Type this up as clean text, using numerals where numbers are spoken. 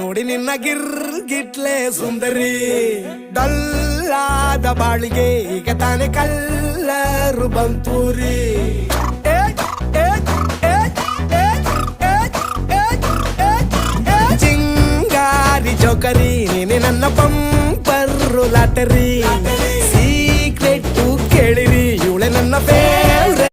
ನೋಡಿ ನಿನ್ನ ಗಿಟ್ಲೆ ಸುಂದರಿ ಡಲ್ಲಾದ ಬಾಳಿಗೆ ಈಗ ತಾನೆ ಕಲ್ಲರು ಬಂತೂರಿ ಚಿಂಗಾರಿ ಜೋಕರಿ ನೀನೆ ನನ್ನ ಬಂಪರ್ ಲಾಟರಿ ಸೀಕ್ರೆಟ್ ಕೇಳಿರಿ ಇವಳೆ ನನ್ನ